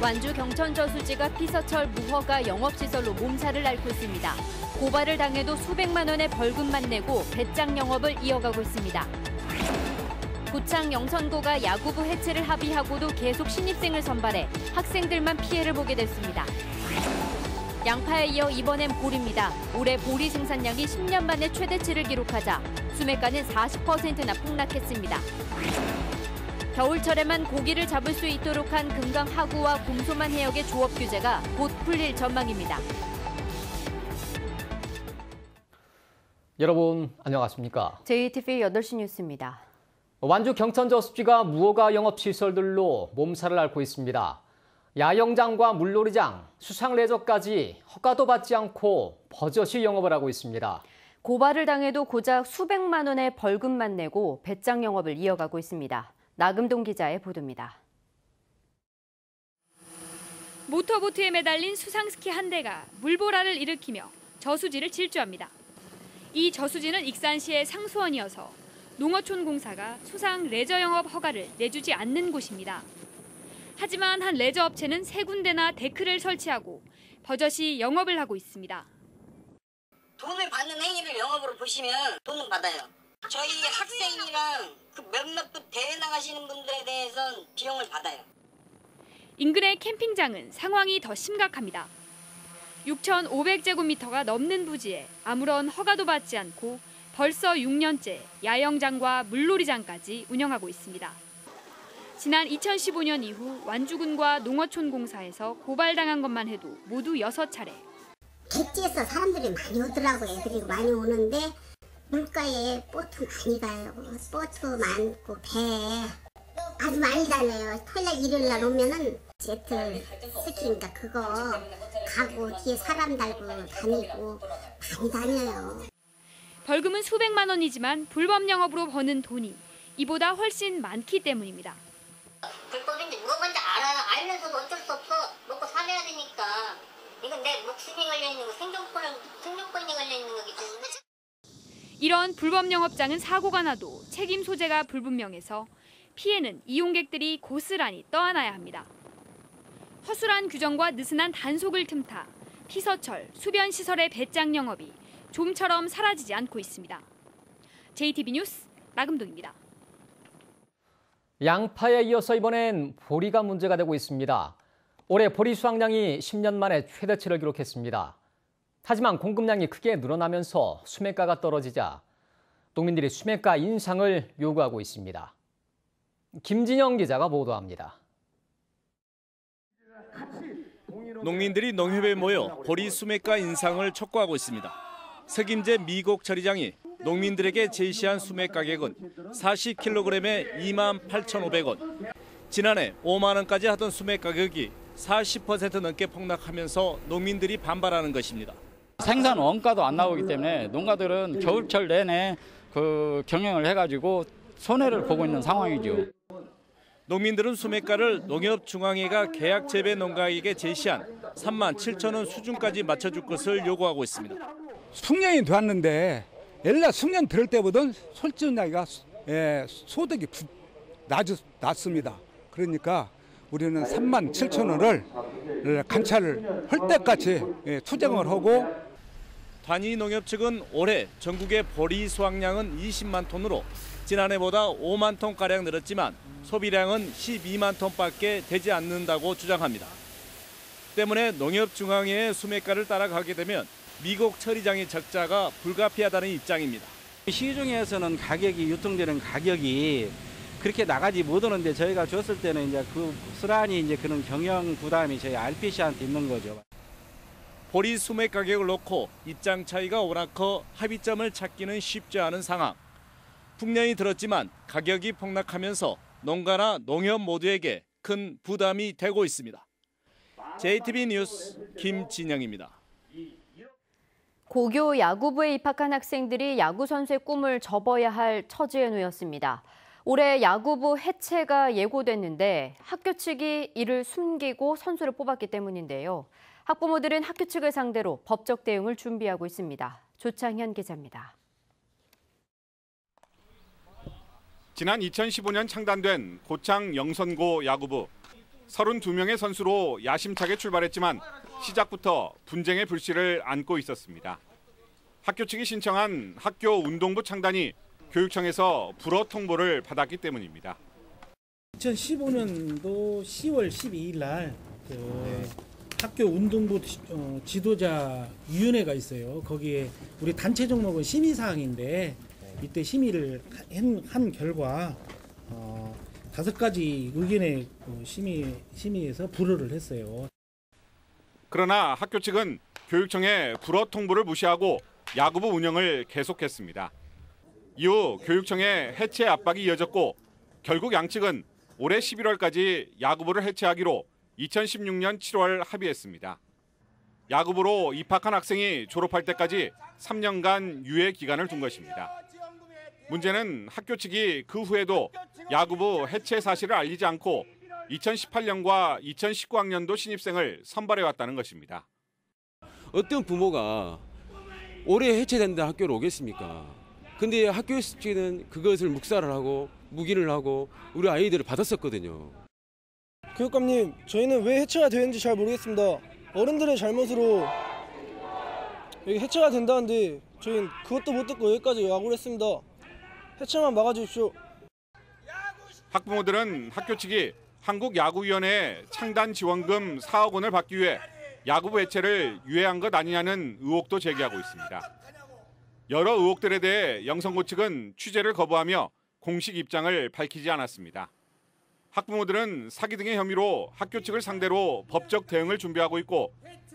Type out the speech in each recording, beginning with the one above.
완주 경천저수지가 피서철 무허가 영업시설로 몸살을 앓고 있습니다. 고발을 당해도 수백만 원의 벌금만 내고 배짱 영업을 이어가고 있습니다. 고창 영선고가 야구부 해체를 합의하고도 계속 신입생을 선발해 학생들만 피해를 보게 됐습니다. 양파에 이어 이번엔 보리입니다. 올해 보리 생산량이 10년 만에 최대치를 기록하자 수매가는 40%나 폭락했습니다. 겨울철에만 고기를 잡을 수 있도록 한 금강 하구와 곰소만 해역의 조업 규제가 곧 풀릴 전망입니다. 여러분 안녕하십니까? JTV 8시 뉴스입니다. 완주 경천저수지가 무허가 영업시설들로 몸살을 앓고 있습니다. 야영장과 물놀이장, 수상레저까지 허가도 받지 않고 버젓이 영업을 하고 있습니다. 고발을 당해도 고작 수백만 원의 벌금만 내고 배짱 영업을 이어가고 있습니다. 나금동 기자의 보도입니다. 모터보트에 매달린 수상스키 한 대가 물보라를 일으키며 저수지를 질주합니다. 이 저수지는 익산시의 상수원이어서 농어촌공사가 수상 레저 영업 허가를 내주지 않는 곳입니다. 하지만 한 레저 업체는 3군데나 데크를 설치하고 버젓이 영업을 하고 있습니다. 돈을 받는 행위를 영업으로 보시면 돈은 받아요. 저희 학생이랑 그 몇몇 대회 나가시는 분들에 대해서는 비용을 받아요. 인근의 캠핑장은 상황이 더 심각합니다. 6,500제곱미터가 넘는 부지에 아무런 허가도 받지 않고 벌써 6년째 야영장과 물놀이장까지 운영하고 있습니다. 지난 2015년 이후 완주군과 농어촌공사에서 고발당한 것만 해도 모두 6차례. 객지에서 사람들이 많이 오더라고요. 애들이 많이 오는데 물가에 보트 많이 가요. 보트 많고 배 아주 많이 다녀요. 토요일 일요일 날 오면은 제트 스키니까 그거 가고 뒤에 사람 달고 다니고 많이 다녀요. 벌금은 수백만 원이지만 불법 영업으로 버는 돈이 이보다 훨씬 많기 때문입니다. 불법인지 누가 뭔지 알면서도 어쩔 수 없어. 먹고 살아야 되니까. 이건 내 목숨이 걸려있는 거, 생존권이 걸려있는 거기 때문에. 이런 불법 영업장은 사고가 나도 책임 소재가 불분명해서 피해는 이용객들이 고스란히 떠안아야 합니다. 허술한 규정과 느슨한 단속을 틈타 피서철, 수변시설의 배짱 영업이 좀처럼 사라지지 않고 있습니다. JTB 뉴스 나금동입니다. 양파에 이어서 이번엔 보리가 문제가 되고 있습니다. 올해 보리 수확량이 10년 만에 최대치를 기록했습니다. 하지만 공급량이 크게 늘어나면서 수매가가 떨어지자 농민들이 수매가 인상을 요구하고 있습니다. 김진영 기자가 보도합니다. 농민들이 농협에 모여 보리 수매가 인상을 촉구하고 있습니다. 석임제 미곡 처리장이 농민들에게 제시한 수매 가격은 40kg에 28,500원. 지난해 5만 원까지 하던 수매 가격이 40% 넘게 폭락하면서 농민들이 반발하는 것입니다. 생산 원가도 안 나오기 때문에 농가들은 겨울철 내내 경영을 해가지고 손해를 보고 있는 상황이죠. 농민들은 수매가를 농협중앙회가 계약 재배 농가에게 제시한 37,000원 수준까지 맞춰줄 것을 요구하고 있습니다. 숙련이 되었는데 옛날 숙련 들을 때보다 솔직히 소득이 낮습니다. 그러니까 우리는 37,000원을 관찰을 할 때까지 투쟁을 하고. 단위 농협 측은 올해 전국의 보리 수확량은 20만 톤으로 지난해보다 5만 톤가량 늘었지만 소비량은 12만 톤밖에 되지 않는다고 주장합니다. 때문에 농협중앙회의 수매가를 따라가게 되면 미곡 처리장의 적자가 불가피하다는 입장입니다. 시중에서는 가격이 유통되는 가격이 그렇게 나가지 못하는데 저희가 줬을 때는 이제 고스란히 이제 그런 경영 부담이 저희 RPC한테 있는 거죠. 보리 수매 가격을 놓고 입장 차이가 워낙 커 합의점을 찾기는 쉽지 않은 상황. 풍년이 들었지만 가격이 폭락하면서 농가나 농협 모두에게 큰 부담이 되고 있습니다. JTB 뉴스 김진영입니다. 고교 야구부에 입학한 학생들이 야구 선수의 꿈을 접어야 할 처지에 놓였습니다. 올해 야구부 해체가 예고됐는데 학교 측이 이를 숨기고 선수를 뽑았기 때문인데요. 학부모들은 학교 측을 상대로 법적 대응을 준비하고 있습니다. 조창현 기자입니다. 지난 2015년 창단된 고창 영선고 야구부. 32명의 선수로 야심차게 출발했지만 시작부터 분쟁의 불씨를 안고 있었습니다. 학교 측이 신청한 학교 운동부 창단이 교육청에서 불허 통보를 받았기 때문입니다. 2015년도 10월 12일 날 학교 운동부 지도자 위원회가 있어요. 거기에 우리 단체 종목은 심의 사항인데 이때 심의를 한 결과 5가지 의견의 심의에서 불허를 했어요. 그러나 학교 측은 교육청의 불허 통보를 무시하고 야구부 운영을 계속했습니다. 이후 교육청의 해체 압박이 이어졌고 결국 양측은 올해 11월까지 야구부를 해체하기로 2016년 7월 합의했습니다. 야구부로 입학한 학생이 졸업할 때까지 3년간 유예 기간을 둔 것입니다. 문제는 학교 측이 그 후에도 야구부 해체 사실을 알리지 않고 2018년과 2019학년도 신입생을 선발해왔다는 것입니다. 어떤 부모가 올해 해체된다 학교로 오겠습니까? 근데 학교 측은 그것을 묵살을 하고 묵인을 하고 우리 아이들을 받았었거든요. 교육감님, 저희는 왜 해체가 되는지 잘 모르겠습니다. 어른들의 잘못으로 여기 해체가 된다는데 저희는 그것도 못 듣고 여기까지 야구를 했습니다. 해체만 막아주십시오. 학부모들은 학교 측이 한국야구위원회에 창단 지원금 4억 원을 받기 위해 야구부 해체를 유예한 것 아니냐는 의혹도 제기하고 있습니다. 여러 의혹들에 대해 영성고 측은 취재를 거부하며 공식 입장을 밝히지 않았습니다. 학부모들은 사기 등의 혐의로 학교 측을 상대로 법적 대응을 준비하고 있고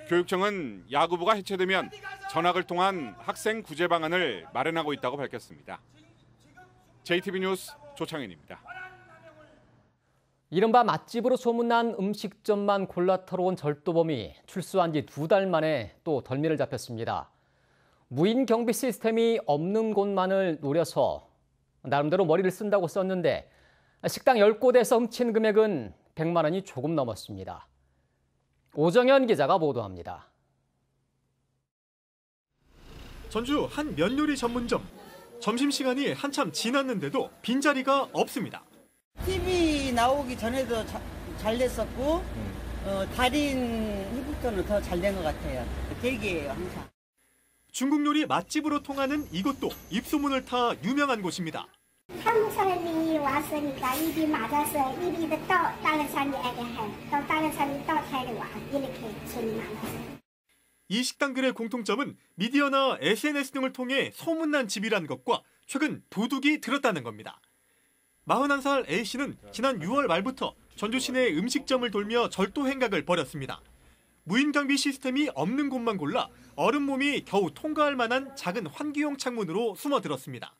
교육청은 야구부가 해체되면 전학을 통한 학생 구제 방안을 마련하고 있다고 밝혔습니다. JTB 뉴스 조창현입니다. 이른바 맛집으로 소문난 음식점만 골라 털어온 절도범이 출소한 지 2달 만에 또 덜미를 잡혔습니다. 무인 경비 시스템이 없는 곳만을 노려서 나름대로 머리를 쓴다고 썼는데 식당 10곳에서 훔친 금액은 100만 원이 조금 넘었습니다. 오정현 기자가 보도합니다. 전주 한 면요리 전문점. 점심시간이 한참 지났는데도 빈자리가 없습니다. TV 나오기 전에도 잘 됐었고 달인 후부터는 더 잘 된 것 같아요. 대기예요, 항상. 중국 요리 맛집으로 통하는 이곳도 입소문을 타 유명한 곳입니다. 한국 사람이 왔으니까 입이 맞아서 입이 또 다른 사람에게 해. 또 다른 사람이 또 데려와. 이렇게 손이 많았어요. 이 식당들의 공통점은 미디어나 SNS 등을 통해 소문난 집이란 것과 최근 도둑이 들었다는 겁니다. 41살 A씨는 지난 6월 말부터 전주 시내 음식점을 돌며 절도 행각을 벌였습니다. 무인 경비 시스템이 없는 곳만 골라 어른 몸이 겨우 통과할 만한 작은 환기용 창문으로 숨어들었습니다.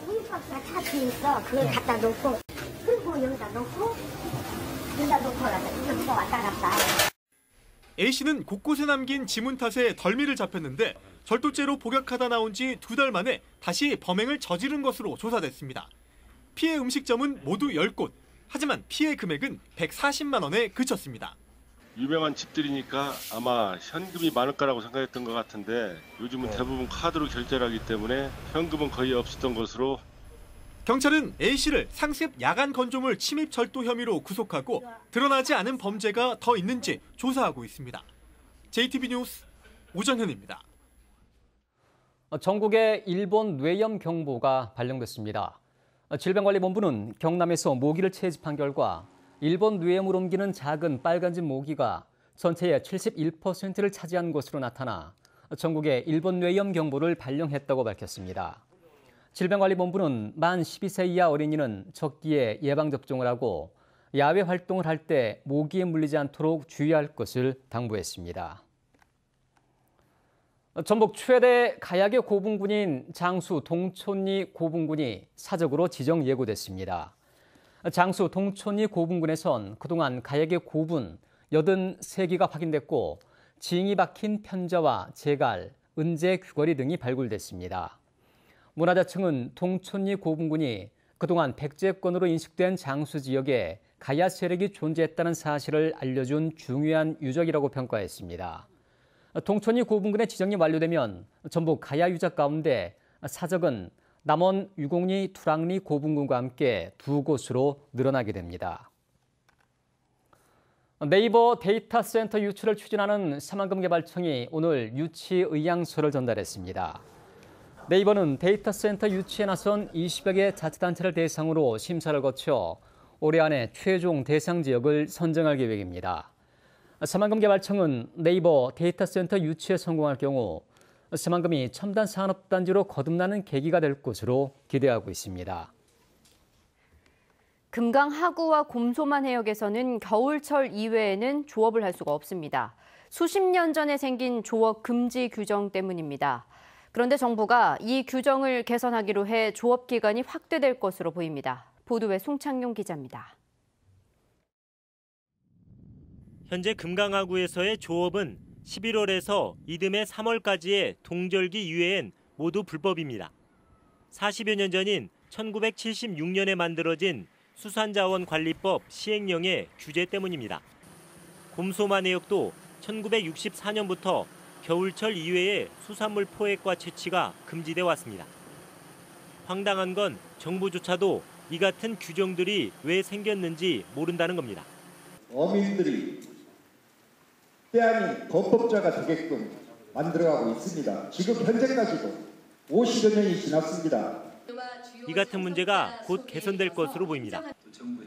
문턱가 닫혀 있어. 그걸 갖다 놓고 그리고 여기다 놓고 여기다 왔다 갔다. A씨는 곳곳에 남긴 지문 탓에 덜미를 잡혔는데 절도죄로 복역하다 나온 지 2달 만에 다시 범행을 저지른 것으로 조사됐습니다. 피해 음식점은 모두 10곳. 하지만 피해 금액은 140만 원에 그쳤습니다. 유명한 집들이니까 아마 현금이 많을 거라고 생각했던 것 같은데 요즘은 대부분 카드로 결제를 하기 때문에 현금은 거의 없었던 것으로. 경찰은 A씨를 상습 야간 건조물 침입 절도 혐의로 구속하고 드러나지 않은 범죄가 더 있는지 조사하고 있습니다. JTB 뉴스 오정현입니다. 전국에 일본 뇌염 경보가 발령됐습니다. 질병관리본부는 경남에서 모기를 채집한 결과 일본 뇌염을 옮기는 작은 빨간집 모기가 전체의 71%를 차지한 것으로 나타나 전국에 일본 뇌염 경보를 발령했다고 밝혔습니다. 질병관리본부는 만 12세 이하 어린이는 적기에 예방접종을 하고 야외 활동을 할 때 모기에 물리지 않도록 주의할 것을 당부했습니다. 전북 최대 가야계 고분군인 장수 동촌리 고분군이 사적으로 지정 예고됐습니다. 장수 동촌리 고분군에선 그동안 가야계 고분 83기가 확인됐고 징이 박힌 편자와 제갈, 은재 귀걸이 등이 발굴됐습니다. 문화자청은 동촌리 고분군이 그동안 백제권으로 인식된 장수 지역에 가야 세력이 존재했다는 사실을 알려준 중요한 유적이라고 평가했습니다. 동촌리 고분군의 지정이 완료되면 전북 가야 유적 가운데 사적은 남원 유곡리, 투랑리 고분군과 함께 2곳으로 늘어나게 됩니다. 네이버 데이터 센터 유치를 추진하는 새만금개발청이 오늘 유치 의향서를 전달했습니다. 네이버는 데이터 센터 유치에 나선 20여 개 자치단체를 대상으로 심사를 거쳐 올해 안에 최종 대상 지역을 선정할 계획입니다. 새만금개발청은 네이버 데이터 센터 유치에 성공할 경우 새만금이 첨단 산업단지로 거듭나는 계기가 될 것으로 기대하고 있습니다. 금강 하구와 곰소만 해역에서는 겨울철 이외에는 조업을 할 수가 없습니다. 수십 년 전에 생긴 조업 금지 규정 때문입니다. 그런데 정부가 이 규정을 개선하기로 해 조업 기간이 확대될 것으로 보입니다. 보도에 송창용 기자입니다. 현재 금강하구에서의 조업은 11월에서 이듬해 3월까지의 동절기 이외엔 모두 불법입니다. 40여 년 전인 1976년에 만들어진 수산자원관리법 시행령의 규제 때문입니다. 곰소만 해역도 1964년부터 겨울철 이외에 수산물 포획과 채취가 금지돼 왔습니다. 황당한 건 정부조차도 이 같은 규정들이 왜 생겼는지 모른다는 겁니다. 어민들이 때아닌 범법자가 되게끔 만들어가고 있습니다. 지금 현재까지도 50여 년이 지났습니다. 이 같은 문제가 곧 개선될 것으로 보입니다.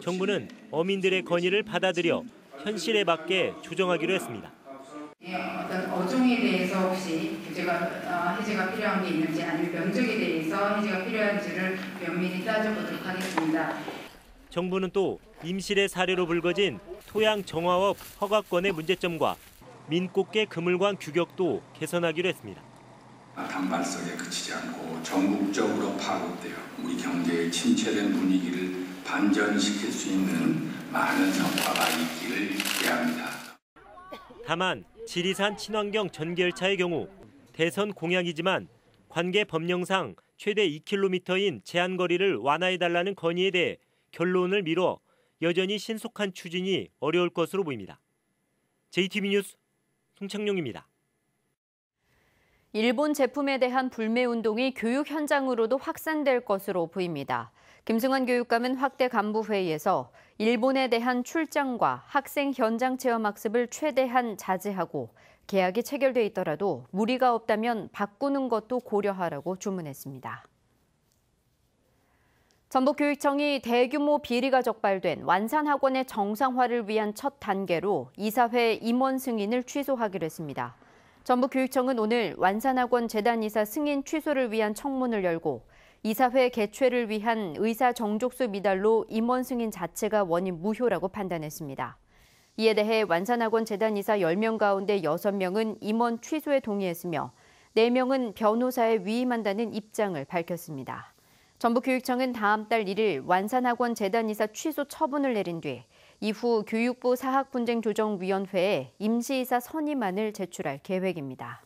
정부는 어민들의 건의를 받아들여 현실에 맞게 조정하기로 했습니다. 어떤 어종에 대해서 혹시 해제가 필요한 게 있는지 아니면 명적에 대해서 해제가 필요한지를 면밀히 따져보도록 하겠습니다. 정부는 또 임실의 사례로 불거진 토양 정화업 허가권의 문제점과 민꽃게 그물관 규격도 개선하기로 했습니다. 단발성에 그치지 않고 전국적으로 파급되어 우리 경제의 침체된 분위기를 반전시킬 수 있는 많은 성과가 있기를 기대합니다. 다만 지리산 친환경 전기열차의 경우 대선 공약이지만 관계 법령상 최대 2km인 제한거리를 완화해달라는 건의에 대해 결론을 미뤄 여전히 신속한 추진이 어려울 것으로 보입니다. JTB 뉴스 송창용입니다. 일본 제품에 대한 불매 운동이 교육 현장으로도 확산될 것으로 보입니다. 김승환 교육감은 확대 간부 회의에서 일본에 대한 출장과 학생 현장 체험 학습을 최대한 자제하고 계약이 체결돼 있더라도 무리가 없다면 바꾸는 것도 고려하라고 주문했습니다. 전북교육청이 대규모 비리가 적발된 완산학원의 정상화를 위한 첫 단계로 이사회 임원 승인을 취소하기로 했습니다. 전북교육청은 오늘 완산학원 재단이사 승인 취소를 위한 청문을 열고 이사회 개최를 위한 의사 정족수 미달로 임원 승인 자체가 원인 무효라고 판단했습니다. 이에 대해 완산학원 재단이사 10명 가운데 6명은 임원 취소에 동의했으며 4명은 변호사에 위임한다는 입장을 밝혔습니다. 전북교육청은 다음 달 1일 완산학원 재단이사 취소 처분을 내린 뒤 이후 교육부 사학분쟁조정위원회에 임시이사 선임안을 제출할 계획입니다.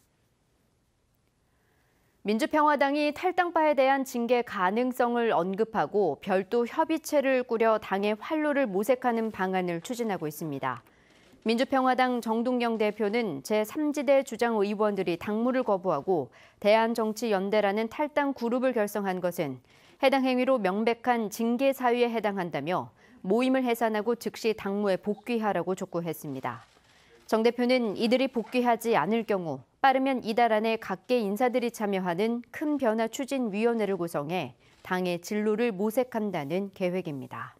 민주평화당이 탈당파에 대한 징계 가능성을 언급하고 별도 협의체를 꾸려 당의 활로를 모색하는 방안을 추진하고 있습니다. 민주평화당 정동영 대표는 제3지대 주장 의원들이 당무를 거부하고 대한정치연대라는 탈당 그룹을 결성한 것은 해당 행위로 명백한 징계 사유에 해당한다며 모임을 해산하고 즉시 당무에 복귀하라고 촉구했습니다. 정 대표는 이들이 복귀하지 않을 경우 빠르면 이달 안에 각계 인사들이 참여하는 큰 변화 추진위원회를 구성해 당의 진로를 모색한다는 계획입니다.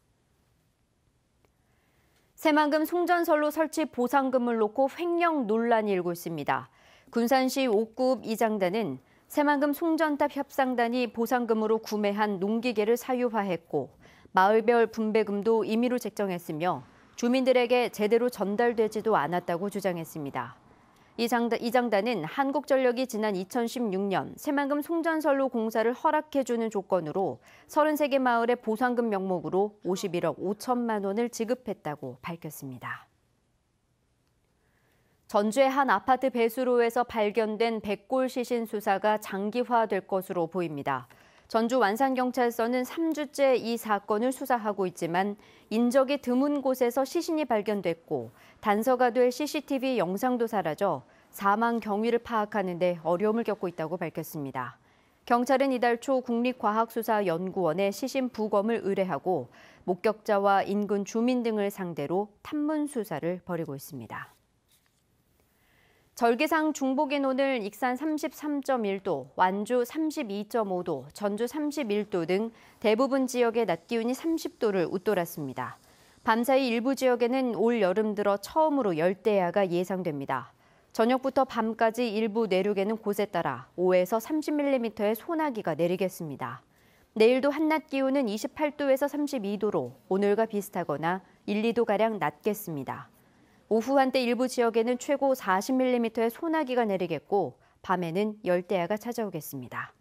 새만금 송전선로 설치 보상금을 놓고 횡령 논란이 일고 있습니다. 군산시 옥구읍 이장단은 새만금 송전탑 협상단이 보상금으로 구매한 농기계를 사유화했고 마을별 분배금도 임의로 책정했으며 주민들에게 제대로 전달되지도 않았다고 주장했습니다. 이 장단은 한국전력이 지난 2016년 새만금 송전선로 공사를 허락해주는 조건으로 33개 마을의 보상금 명목으로 51억 5천만 원을 지급했다고 밝혔습니다. 전주의 한 아파트 배수로에서 발견된 백골 시신 수사가 장기화될 것으로 보입니다. 전주 완산경찰서는 3주째 이 사건을 수사하고 있지만 인적이 드문 곳에서 시신이 발견됐고 단서가 될 CCTV 영상도 사라져 사망 경위를 파악하는 데 어려움을 겪고 있다고 밝혔습니다. 경찰은 이달 초 국립과학수사연구원에 시신 부검을 의뢰하고 목격자와 인근 주민 등을 상대로 탐문 수사를 벌이고 있습니다. 절기상 중복인 오늘 익산 33.1도, 완주 32.5도, 전주 31도 등 대부분 지역의 낮 기온이 30도를 웃돌았습니다. 밤사이 일부 지역에는 올 여름 들어 처음으로 열대야가 예상됩니다. 저녁부터 밤까지 일부 내륙에는 곳에 따라 5에서 30mm의 소나기가 내리겠습니다. 내일도 한낮 기온은 28도에서 32도로 오늘과 비슷하거나 1, 2도가량 낮겠습니다. 오후 한때 일부 지역에는 최고 40mm의 소나기가 내리겠고 밤에는 열대야가 찾아오겠습니다.